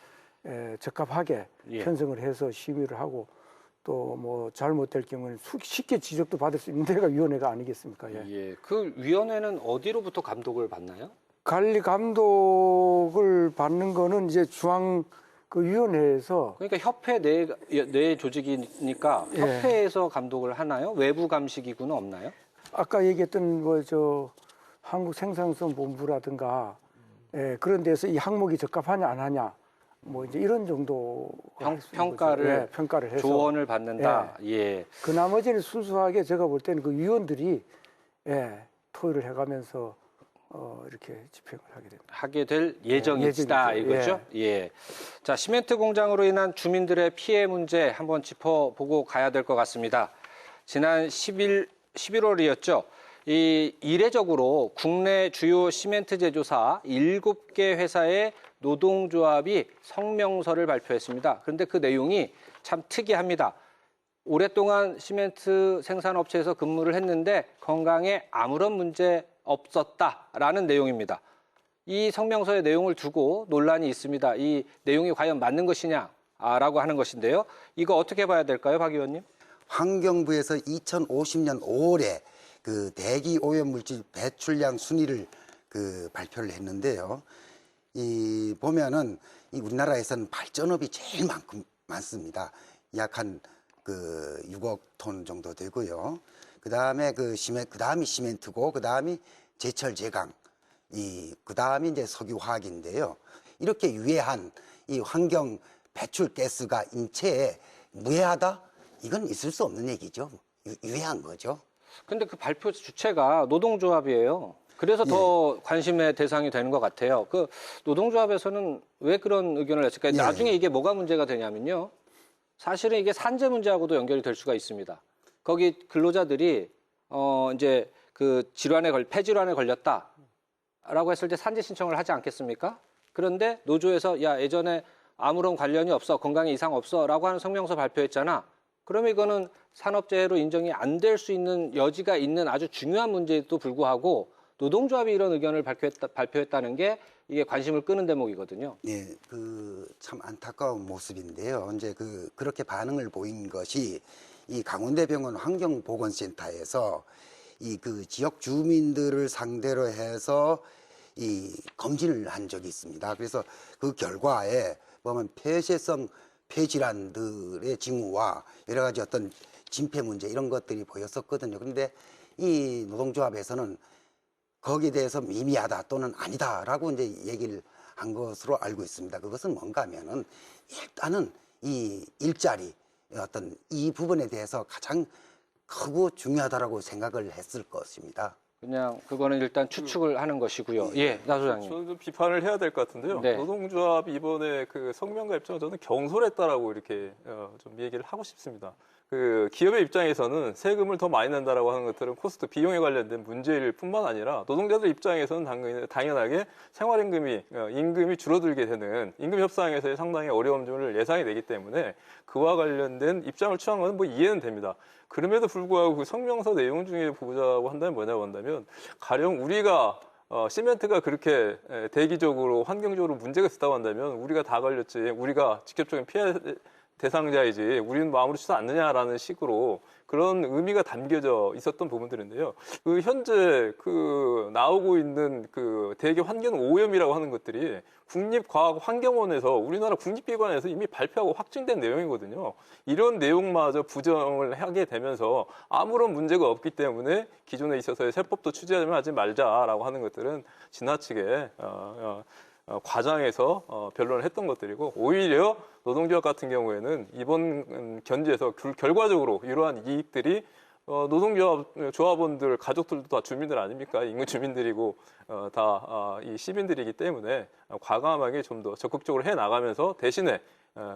적합하게 예. 편성을 해서 심의를 하고 또 뭐 잘못될 경우는 쉽게 지적도 받을 수 있는 데가 위원회가 아니겠습니까? 예. 예. 그 위원회는 어디로부터 감독을 받나요? 관리 감독을 받는 거는 이제 중앙 그 위원회에서 그러니까 협회 내 조직이니까 예. 협회에서 감독을 하나요? 외부 감시기구는 없나요? 아까 얘기했던 뭐 저 한국생산성본부라든가 그런 데서 이 항목이 적합하냐 안 하냐 뭐 이제 이런 정도 평가를 평가를 해서 조언을 받는다. 예. 그 나머지는 순수하게 제가 볼 때는 그 위원들이 토의를 해가면서 이렇게 집행을 하게 됩니다. 될 예정이다 예정이죠. 이거죠? 예. 자, 시멘트 공장으로 인한 주민들의 피해 문제 한번 짚어보고 가야 될 것 같습니다. 지난 11월이었죠. 이례적으로 국내 주요 시멘트 제조사 7개 회사의 노동조합이 성명서를 발표했습니다. 그런데 그 내용이 참 특이합니다. 오랫동안 시멘트 생산업체에서 근무를 했는데 건강에 아무런 문제 없었다라는 내용입니다. 이 성명서의 내용을 두고 논란이 있습니다. 이 내용이 과연 맞는 것이냐라고 하는 것인데요. 이거 어떻게 봐야 될까요, 박 의원님? 환경부에서 2050년 5월에 그 대기 오염 물질 배출량 순위를 그 발표를 했는데요. 이 보면은 이 우리나라에서는 발전업이 제일 많습니다. 약 한 그 6억 톤 정도 되고요. 그다음에 그다음이 시멘트고 그다음이 제철 제강 그다음이 이제 석유화학인데요. 이렇게 유해한 이 환경 배출 가스가 인체에 무해하다? 이건 있을 수 없는 얘기죠. 유해한 거죠. 근데 그 발표 주체가 노동조합이에요. 그래서 더 관심의 대상이 되는 것 같아요. 그 노동조합에서는 왜 그런 의견을 냈을까요? 예. 나중에 이게 뭐가 문제가 되냐면요. 사실은 이게 산재 문제하고도 연결이 될 수가 있습니다. 거기 근로자들이 이제 그 폐질환에 걸렸다라고 했을 때 산재 신청을 하지 않겠습니까? 그런데 노조에서 야, 예전에 아무런 관련이 없어, 건강에 이상 없어라고 하는 성명서 발표했잖아. 그러면 이거는 산업재해로 인정이 안 될 수 있는 여지가 있는 아주 중요한 문제에도 불구하고 노동조합이 이런 의견을 발표했다는 게 이게 관심을 끄는 대목이거든요. 예, 참 안타까운 모습인데요. 이제 그렇게 반응을 보인 것이 이 강원대병원 환경보건센터에서 그 지역 주민들을 상대로 해서 이 검진을 한 적이 있습니다. 그래서 그 결과에 보면 폐쇄성 폐질환들의 징후와 여러 가지 어떤 진폐 문제 이런 것들이 보였었거든요. 그런데 이 노동조합에서는 거기에 대해서 미미하다 또는 아니다라고 이제 얘기를 한 것으로 알고 있습니다. 그것은 뭔가 하면은 일단은 이 일자리 어떤 이 부분에 대해서 가장 크고 중요하다라고 생각을 했을 것입니다. 그냥 그거는 일단 추측을 하는 것이고요. 예, 나 소장님. 저는 좀 비판을 해야 될 것 같은데요. 네. 노동조합이 이번에 그 성명과 입장을 저는 경솔했다라고 이렇게 좀 얘기를 하고 싶습니다. 그 기업의 입장에서는 세금을 더 많이 낸다라고 하는 것들은 코스트 비용에 관련된 문제일 뿐만 아니라 노동자들 입장에서는 당연하게 생활임금이 임금이 줄어들게 되는 임금 협상에서의 상당히 어려움을 예상이 되기 때문에 그와 관련된 입장을 취한 것은 뭐 이해는 됩니다. 그럼에도 불구하고 그 성명서 내용 중에 보자고 한다면 뭐냐고 한다면 가령 우리가 시멘트가 그렇게 대기적으로 환경적으로 문제가 있다고 한다면 우리가 다 걸렸지 우리가 직접적인 피해 대상자이지 우리는 마음으로 치지 않느냐라는 식으로 그런 의미가 담겨져 있었던 부분들인데요. 그 현재 그 나오고 있는 그 대기 환경 오염이라고 하는 것들이 국립과학환경원에서 우리나라 국립기관에서 이미 발표하고 확증된 내용이거든요. 이런 내용마저 부정을 하게 되면서 아무런 문제가 없기 때문에 기존에 있어서의 세법도 하지 말자라고 하는 것들은 지나치게 과장해서 변론을 했던 것들이고 오히려 노동조합 같은 경우에는 이번 견지에서 결과적으로 이러한 이익들이 조합원들, 가족들도 다 주민들 아닙니까? 인근 주민들이고 다 이 시민들이기 때문에 과감하게 좀 더 적극적으로 해나가면서 대신에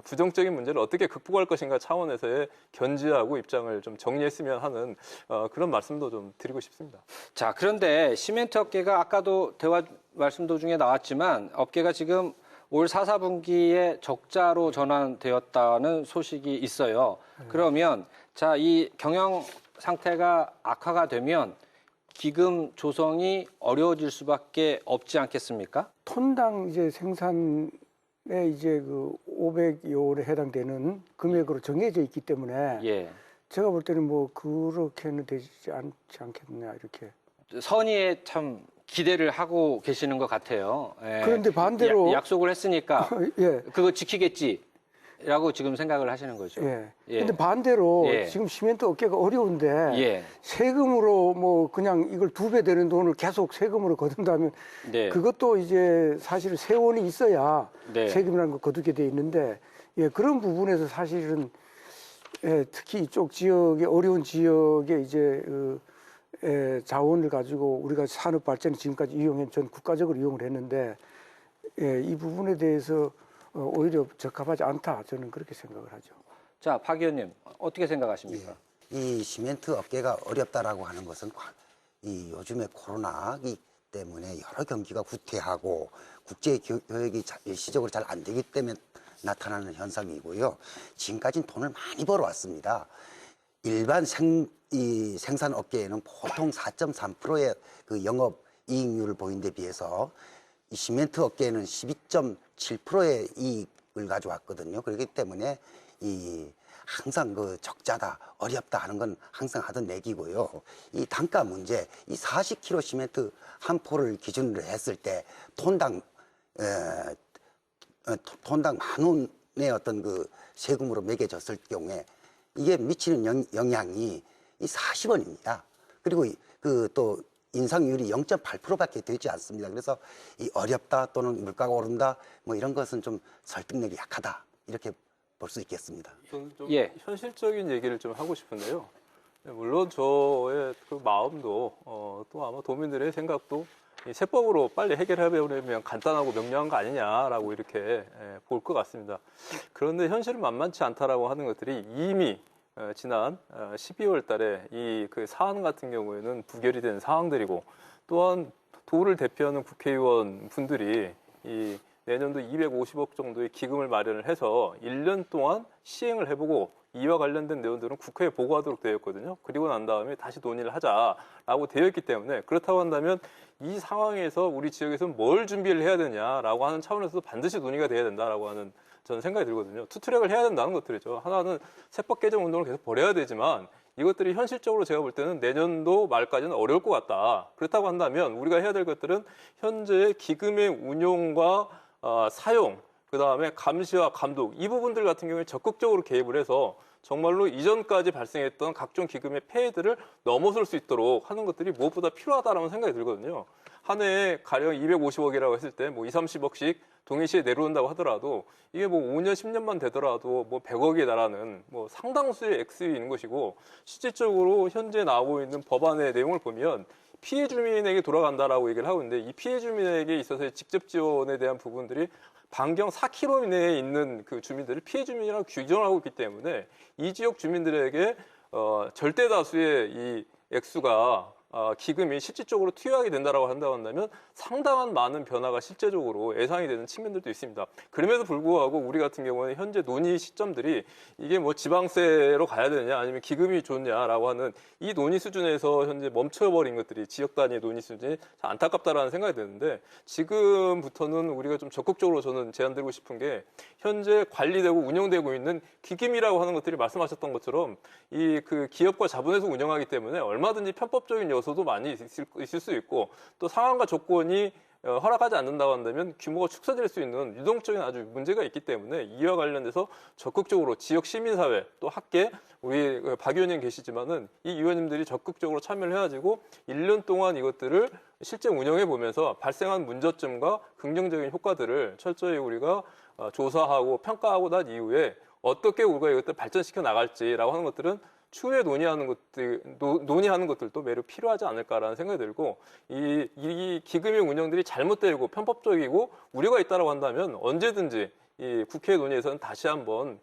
부정적인 문제를 어떻게 극복할 것인가 차원에서의 견지하고 입장을 좀 정리했으면 하는 그런 말씀도 좀 드리고 싶습니다. 자, 그런데 시멘트 업계가 아까도 대화 말씀 도중에 나왔지만 업계가 지금 올 4, 4분기에 적자로 전환되었다는 소식이 있어요. 그러면 자, 이 경영 상태가 악화가 되면 기금 조성이 어려워질 수밖에 없지 않겠습니까? 톤당 이제 생산에 이제 그 500여 원에 해당되는 금액으로 정해져 있기 때문에 예. 제가 볼 때는 뭐 그렇게는 되지 않지 않겠느냐 이렇게. 선의에 참 기대를 하고 계시는 것 같아요. 예. 그런데 반대로 약속을 했으니까 예. 그거 지키겠지라고 지금 생각을 하시는 거죠. 예. 예. 근데 반대로 예. 지금 시멘트 업계가 어려운데 예. 세금으로 뭐 그냥 이걸 2배 되는 돈을 계속 세금으로 거둔다면 네. 그것도 이제 사실 세원이 있어야 네. 세금이라는 걸 거두게 돼 있는데 예, 그런 부분에서 사실은 예, 특히 이쪽 지역의 어려운 지역에 이제 자원을 가지고 우리가 산업 발전을 지금까지 전 국가적으로 이용을 했는데 예, 이 부분에 대해서 오히려 적합하지 않다 저는 그렇게 생각을 하죠. 자, 박 의원님 어떻게 생각하십니까? 이 시멘트 업계가 어렵다라고 하는 것은 이 요즘에 코로나기 때문에 여러 경기가 후퇴하고 국제 교역이 일시적으로 잘 안 되기 때문에 나타나는 현상이고요. 지금까지는 돈을 많이 벌어왔습니다. 일반 생산 업계에는 보통 4.3%의 그 영업 이익률을 보인 데 비해서 이 시멘트 업계에는 12.7%의 이익을 가져왔거든요. 그렇기 때문에 항상 그 적자다, 어렵다 하는 건 항상 하던 얘기고요. 이 단가 문제, 이 40kg 시멘트 한 포를 기준으로 했을 때 톤당 만 원의 어떤 그 세금으로 매겨졌을 경우에 이게 미치는 영향이 이 40원입니다. 그리고 그 또 인상률이 0.8%밖에 되지 않습니다. 그래서 이 어렵다 또는 물가가 오른다 뭐 이런 것은 좀 설득력이 약하다 이렇게 볼 수 있겠습니다. 저는 좀 예. 현실적인 얘기를 좀 하고 싶은데요. 물론 저의 그 마음도 또 아마 도민들의 생각도 이 세법으로 빨리 해결해버리면 간단하고 명료한 거 아니냐라고 이렇게 볼 것 같습니다. 그런데 현실은 만만치 않다라고 하는 것들이 이미 지난 12월 달에 이 그 사안 같은 경우에는 부결이 된 사항들이고 또한 도를 대표하는 국회의원 분들이 이 내년도 250억 정도의 기금을 마련을 해서 1년 동안 시행을 해보고 이와 관련된 내용들은 국회에 보고하도록 되어 있거든요. 그리고 난 다음에 다시 논의를 하자라고 되어 있기 때문에 그렇다고 한다면 이 상황에서 우리 지역에서는 뭘 준비를 해야 되냐라고 하는 차원에서도 반드시 논의가 돼야 된다라고 하는 저는 생각이 들거든요. 투트랙을 해야 된다는 것들이죠. 하나는 세법 개정 운동을 계속 벌여야 되지만 이것들이 현실적으로 제가 볼 때는 내년도 말까지는 어려울 것 같다. 그렇다고 한다면 우리가 해야 될 것들은 현재 기금의 운용과 사용, 그다음에 감시와 감독 이 부분들 같은 경우에 적극적으로 개입을 해서 정말로 이전까지 발생했던 각종 기금의 폐해들을 넘어설 수 있도록 하는 것들이 무엇보다 필요하다라는 생각이 들거든요. 한 해에 가령 250억이라고 했을 때 뭐 30억씩 동일시에 내려온다고 하더라도 이게 뭐 5년, 10년만 되더라도 뭐 100억에 달하는 뭐 상당수의 액수인 것이고 실질적으로 현재 나오고 있는 법안의 내용을 보면 피해 주민에게 돌아간다라고 얘기를 하고 있는데 이 피해 주민에게 있어서의 직접 지원에 대한 부분들이 반경 4km 이내에 있는 그 주민들을 피해 주민이라고 규정하고 있기 때문에 이 지역 주민들에게 절대 다수의 이 액수가 기금이 실질적으로 투여하게 된다라고 한다면 상당한 많은 변화가 실제적으로 예상이 되는 측면들도 있습니다. 그럼에도 불구하고 우리 같은 경우는 현재 논의 시점들이 이게 뭐 지방세로 가야 되냐 아니면 기금이 좋냐라고 하는 이 논의 수준에서 현재 멈춰버린 것들이 지역 단위 논의 수준이 참 안타깝다라는 생각이 드는데 지금부터는 우리가 좀 적극적으로 저는 제안드리고 싶은 게 현재 관리되고 운영되고 있는 기금이라고 하는 것들이 말씀하셨던 것처럼 이 그 기업과 자본에서 운영하기 때문에 얼마든지 편법적인 요소도 많이 있을 수 있고 또 상황과 조건이 허락하지 않는다고 한다면 규모가 축소될 수 있는 유동적인 아주 문제가 있기 때문에 이와 관련돼서 적극적으로 지역 시민사회 또 학계 우리 박 의원님 계시지만은 이 의원님들이 적극적으로 참여를 해가지고 1년 동안 이것들을 실제 운영해 보면서 발생한 문제점과 긍정적인 효과들을 철저히 우리가 조사하고 평가하고 난 이후에 어떻게 우리가 이것들 발전시켜 나갈지라고 하는 것들은 추후에 논의하는 것들도 매우 필요하지 않을까라는 생각이 들고 이 기금의 운영들이 잘못되고 편법적이고 우려가 있다라고 한다면 언제든지 이 국회 논의에서는 다시 한번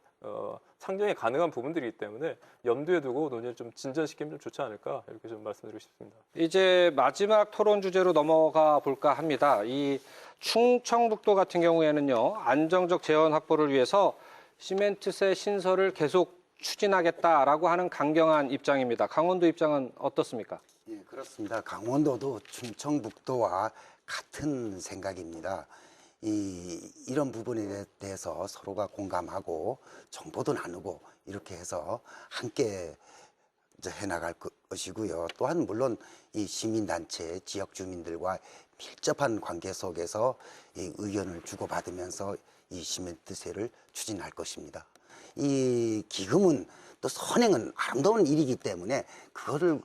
상정이 가능한 부분들이기 때문에 염두에 두고 논의를 좀 진전시키면 좀 좋지 않을까 이렇게 좀 말씀드리고 싶습니다. 이제 마지막 토론 주제로 넘어가 볼까 합니다. 이 충청북도 같은 경우에는요, 안정적 재원 확보를 위해서 시멘트세 신설을 계속 추진하겠다라고 하는 강경한 입장입니다. 강원도 입장은 어떻습니까? 예, 그렇습니다. 강원도도 충청북도와 같은 생각입니다. 이런 부분에 대해서 서로가 공감하고 정보도 나누고 이렇게 해서 함께 해나갈 것이고요. 또한 물론 이 시민단체, 지역 주민들과 밀접한 관계 속에서 이 의견을 주고받으면서 이 시멘트세를 추진할 것입니다. 이 기금은 또 선행은 아름다운 일이기 때문에 그거를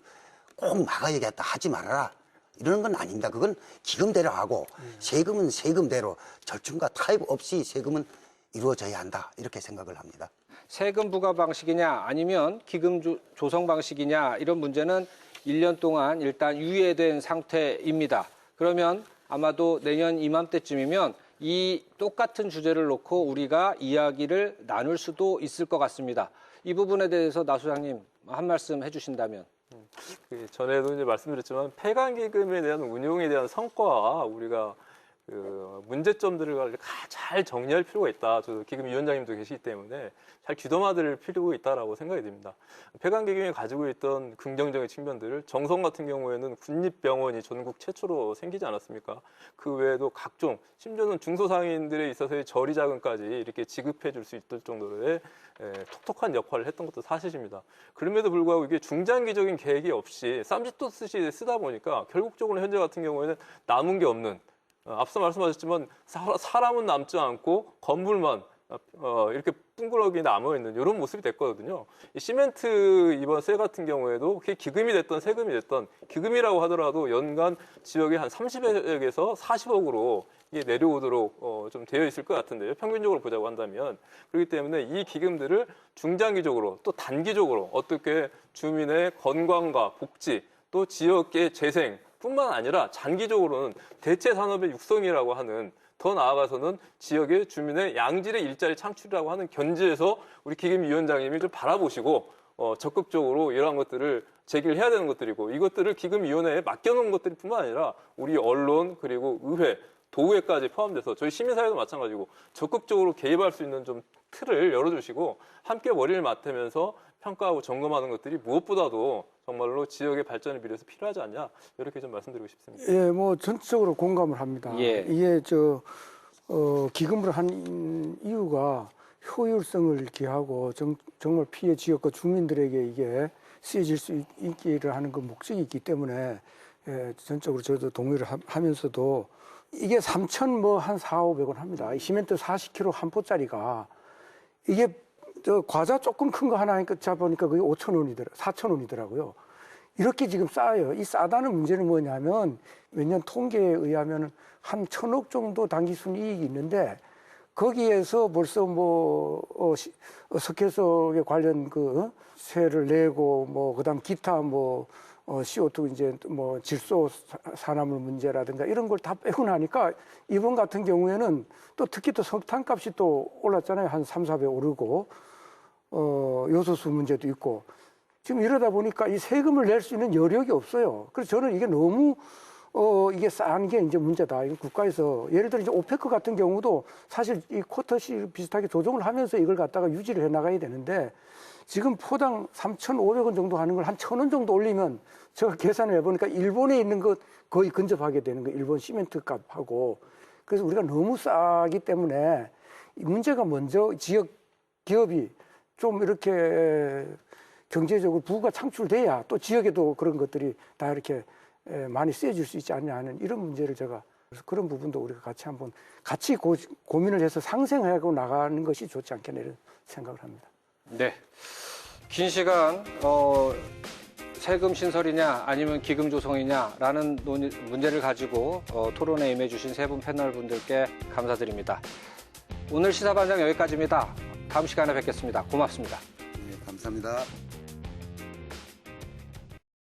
꼭 막아야겠다, 하지 말아라 이러는 건 아닙니다. 그건 기금대로 하고 세금은 세금대로 절충과 타협 없이 세금은 이루어져야 한다 이렇게 생각을 합니다. 세금 부과 방식이냐 아니면 기금 조성 방식이냐 이런 문제는 1년 동안 일단 유예된 상태입니다. 그러면 아마도 내년 이맘때쯤이면 이 똑같은 주제를 놓고 우리가 이야기를 나눌 수도 있을 것 같습니다. 이 부분에 대해서 나 소장님 한 말씀 해주신다면. 전에도 이제 말씀드렸지만 폐간기금에 대한 운용에 대한 성과와 우리가 그 문제점들을 잘 정리할 필요가 있다. 저 기금위원장님도 계시기 때문에 잘 귀담아들 필요가 있다라고 생각이 듭니다. 폐간기금이 가지고 있던 긍정적인 측면들을 정성 같은 경우에는 국립병원이 전국 최초로 생기지 않았습니까? 그 외에도 각종 심지어는 중소상인들에 있어서의 저리자금까지 이렇게 지급해 줄 수 있을 정도로의 톡톡한 역할을 했던 것도 사실입니다. 그럼에도 불구하고 이게 중장기적인 계획이 없이 쌈짓돈듯이 쓰다 보니까 결국적으로 현재 같은 경우에는 남은 게 없는 앞서 말씀하셨지만 사람은 남지 않고 건물만 이렇게 둥그러기 남아있는 이런 모습이 됐거든요. 이 시멘트 이번 세 같은 경우에도 그게 기금이 됐던 세금이 됐던 기금이라고 하더라도 연간 지역에 한 30억에서 40억으로 이게 내려오도록 좀 되어 있을 것 같은데요. 평균적으로 보자고 한다면. 그렇기 때문에 이 기금들을 중장기적으로 또 단기적으로 어떻게 주민의 건강과 복지 또 지역의 재생 뿐만 아니라 장기적으로는 대체 산업의 육성이라고 하는 더 나아가서는 지역의 주민의 양질의 일자리 창출이라고 하는 견지에서 우리 기금위원장님이 좀 바라보시고 적극적으로 이러한 것들을 제기를 해야 되는 것들이고 이것들을 기금위원회에 맡겨놓은 것들이 뿐만 아니라 우리 언론 그리고 의회, 도의회까지 포함돼서 저희 시민사회도 마찬가지고 적극적으로 개입할 수 있는 좀 틀을 열어주시고 함께 머리를 맞대면서 평가하고 점검하는 것들이 무엇보다도 정말로 지역의 발전을 위해서 필요하지 않냐 이렇게 좀 말씀드리고 싶습니다. 예, 뭐 전적으로 공감을 합니다. 예. 이게 기금을 한 이유가 효율성을 기하고 정말 피해 지역과 주민들에게 이게 쓰여질 수 있기를 하는 그 목적이 있기 때문에 전적으로 저도 동의를 하면서도 이게 3천 한 4,500원 합니다. 시멘트 40kg 한 포짜리가 이게 과자 조금 큰 거 하나 잡으니까 그게 5,000원이더라, 4,000원이더라고요. 이렇게 지금 싸요. 이 싸다는 문제는 뭐냐면 몇 년 통계에 의하면 한 1,000억 정도 단기 순이익이 있는데 거기에서 벌써 석회석에 관련 그 세를 내고 그다음 기타 CO2 이제 뭐 질소 산화물 문제라든가 이런 걸 다 빼고 나니까 이번 같은 경우에는 또 특히 또 석탄값이 또 올랐잖아요. 한 3, 4배 오르고 요소수 문제도 있고 지금 이러다 보니까 이 세금을 낼 수 있는 여력이 없어요. 그래서 저는 이게 너무 이게 싼 게 이제 문제다. 이거 국가에서 예를 들어 이제 오페크 같은 경우도 사실 이 쿼터시 비슷하게 조정을 하면서 이걸 갖다가 유지를 해 나가야 되는데 지금 포당 3,500원 정도 하는 걸 한 1,000원 정도 올리면 제가 계산을 해보니까 일본에 있는 것 거의 근접하게 되는 거예요. 일본 시멘트 값하고. 그래서 우리가 너무 싸기 때문에 이 문제가 먼저 지역 기업이 좀 이렇게 경제적으로 부가 창출돼야 또 지역에도 그런 것들이 다 이렇게 많이 쓰여질 수 있지 않냐 하는 이런 문제를 제가 그래서 그런 부분도 우리가 같이 한번 같이 고민을 해서 상생하고 나가는 것이 좋지 않겠나 이런 생각을 합니다. 네. 긴 시간 세금 신설이냐 아니면 기금 조성이냐라는 문제를 가지고 토론에 임해주신 세 분 패널 분들께 감사드립니다. 오늘 시사반장 여기까지입니다. 다음 시간에 뵙겠습니다. 고맙습니다. 네, 감사합니다.